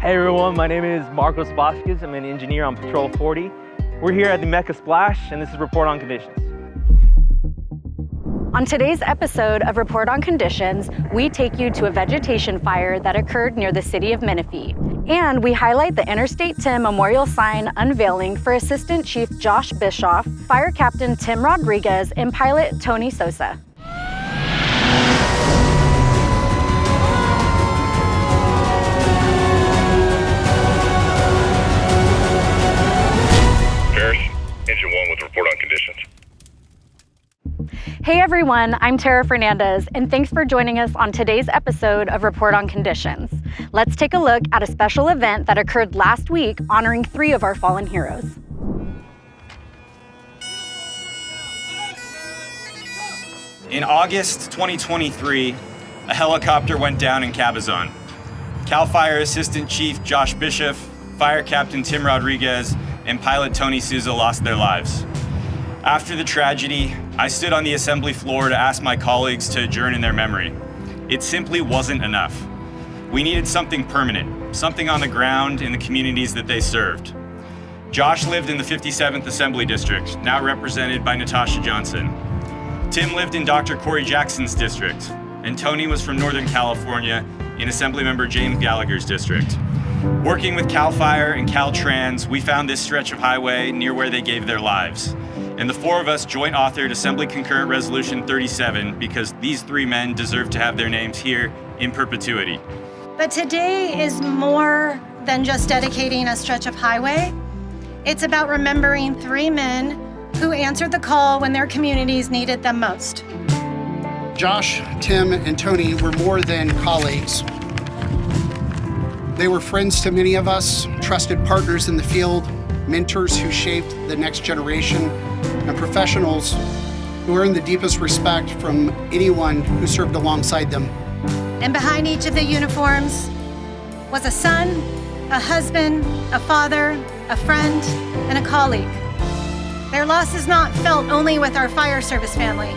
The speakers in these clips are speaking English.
Hey everyone, my name is Marcos Vasquez. I'm an engineer on Patrol 40. We're here at the Mecca Splash, and this is Report on Conditions. On today's episode of Report on Conditions, we take you to a vegetation fire that occurred near the city of Menifee. And we highlight the Interstate 10 memorial sign unveiling for Assistant Chief Josh Bischof, Fire Captain Tim Rodriguez, and Pilot Tony Sousa. Engine 1 with Report on Conditions. Hey everyone, I'm Tara Fernandez, and thanks for joining us on today's episode of Report on Conditions. Let's take a look at a special event that occurred last week honoring 3 of our fallen heroes. In August 2023, a helicopter went down in Cabazon. CAL FIRE Assistant Chief Josh Bischof, Fire Captain Tim Rodriguez, and Pilot Tony Sousa lost their lives. After the tragedy, I stood on the assembly floor to ask my colleagues to adjourn in their memory. It simply wasn't enough. We needed something permanent, something on the ground in the communities that they served. Josh lived in the 57th Assembly District, now represented by Natasha Johnson. Tim lived in Dr. Corey Jackson's district, and Tony was from Northern California in Assemblymember James Gallagher's district. Working with CAL FIRE and Caltrans, we found this stretch of highway near where they gave their lives. And the 4 of us joint authored Assembly Concurrent Resolution 37 because these 3 men deserve to have their names here in perpetuity. But today is more than just dedicating a stretch of highway. It's about remembering 3 men who answered the call when their communities needed them most. Josh, Tim, and Tony were more than colleagues. They were friends to many of us, trusted partners in the field, mentors who shaped the next generation, and professionals who earned the deepest respect from anyone who served alongside them. And behind each of the uniforms was a son, a husband, a father, a friend, and a colleague. Their loss is not felt only with our fire service family,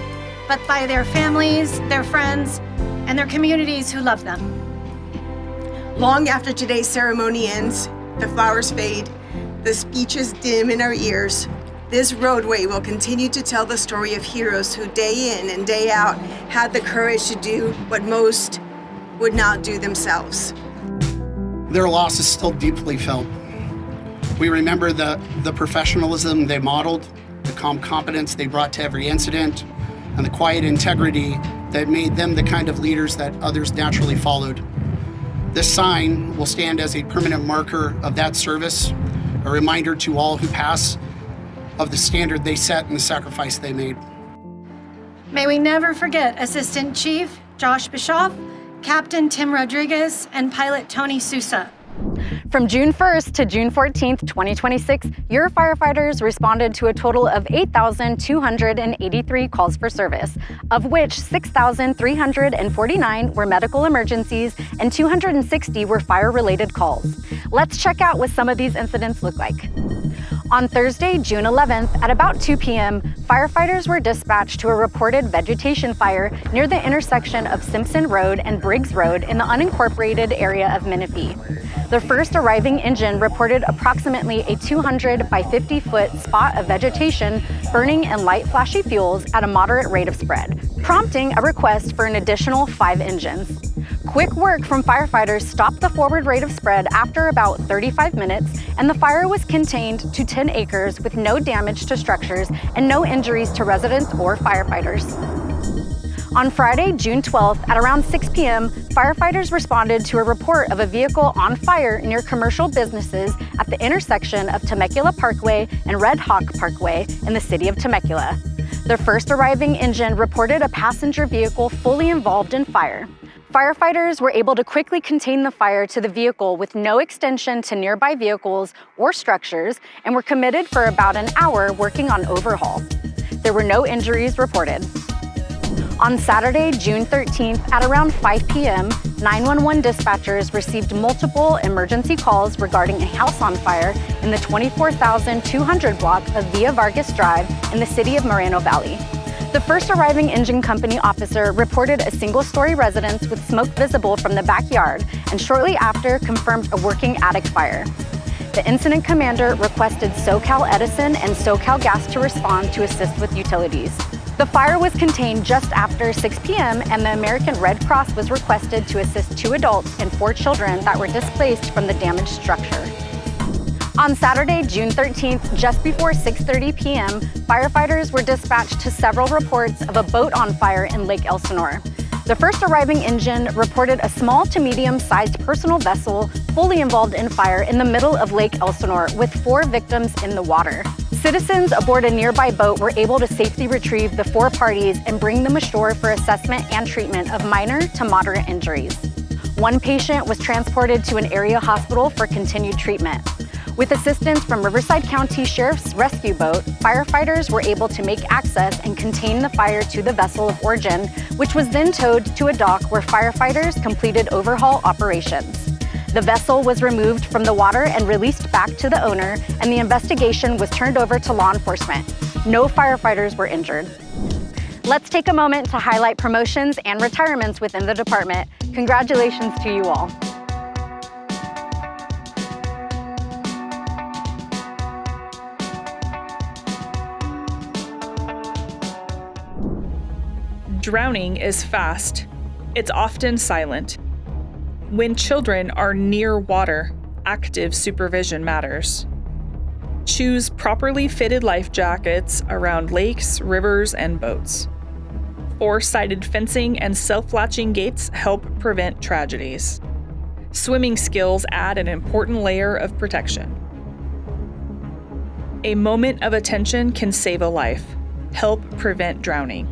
but by their families, their friends, and their communities who love them. Long after today's ceremony ends, the flowers fade, the speeches dim in our ears, this roadway will continue to tell the story of heroes who day in and day out had the courage to do what most would not do themselves. Their loss is still deeply felt. We remember the professionalism they modeled, the calm competence they brought to every incident, and the quiet integrity that made them the kind of leaders that others naturally followed. This sign will stand as a permanent marker of that service, a reminder to all who pass of the standard they set and the sacrifice they made. May we never forget Assistant Chief Josh Bischof, Captain Tim Rodriguez, and Pilot Tony Sousa. From June 1st to June 14th, 2026, your firefighters responded to a total of 8,283 calls for service, of which 6,349 were medical emergencies and 260 were fire-related calls. Let's check out what some of these incidents look like. On Thursday, June 11th, at about 2 p.m., firefighters were dispatched to a reported vegetation fire near the intersection of Simpson Road and Briggs Road in the unincorporated area of Menifee. The first arriving engine reported approximately a 200 by 50 foot spot of vegetation burning in light flashy fuels at a moderate rate of spread, prompting a request for an additional 5 engines. Quick work from firefighters stopped the forward rate of spread after about 35 minutes, and the fire was contained to 10 acres with no damage to structures and no injuries to residents or firefighters. On Friday, June 12th, at around 6 p.m., firefighters responded to a report of a vehicle on fire near commercial businesses at the intersection of Temecula Parkway and Red Hawk Parkway in the city of Temecula. The first arriving engine reported a passenger vehicle fully involved in fire. Firefighters were able to quickly contain the fire to the vehicle with no extension to nearby vehicles or structures, and were committed for about an hour working on overhaul. There were no injuries reported. On Saturday, June 13th, at around 5 p.m., 911 dispatchers received multiple emergency calls regarding a house on fire in the 24,200 block of Villa Vargas Drive in the city of Moreno Valley. The first arriving engine company officer reported a single-story residence with smoke visible from the backyard, and shortly after confirmed a working attic fire. The incident commander requested SoCal Edison and SoCal Gas to respond to assist with utilities. The fire was contained just after 6 p.m. and the American Red Cross was requested to assist 2 adults and 4 children that were displaced from the damaged structure. On Saturday, June 13th, just before 6:30 p.m., firefighters were dispatched to several reports of a boat on fire in Lake Elsinore. The first arriving engine reported a small to medium-sized personal vessel fully involved in fire in the middle of Lake Elsinore with 4 victims in the water. Citizens aboard a nearby boat were able to safely retrieve the 4 parties and bring them ashore for assessment and treatment of minor to moderate injuries. 1 patient was transported to an area hospital for continued treatment. With assistance from Riverside County Sheriff's rescue boat, firefighters were able to make access and contain the fire to the vessel of origin, which was then towed to a dock where firefighters completed overhaul operations. The vessel was removed from the water and released back to the owner, and the investigation was turned over to law enforcement. No firefighters were injured. Let's take a moment to highlight promotions and retirements within the department. Congratulations to you all. Drowning is fast. It's often silent. When children are near water, active supervision matters. Choose properly fitted life jackets around lakes, rivers, and boats. 4-sided fencing and self-latching gates help prevent tragedies. Swimming skills add an important layer of protection. A moment of attention can save a life. Help prevent drowning.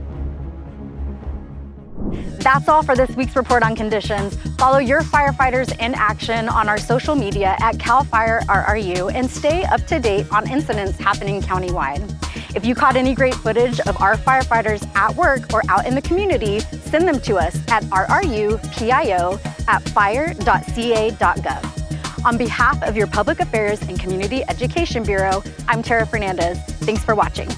That's all for this week's Report on Conditions. Follow your firefighters in action on our social media at CAL FIRE RRU and stay up to date on incidents happening countywide. If you caught any great footage of our firefighters at work or out in the community, send them to us at rrupio@fire.ca.gov. On behalf of your Public Affairs and Community Education Bureau, I'm Tara Fernandez. Thanks for watching.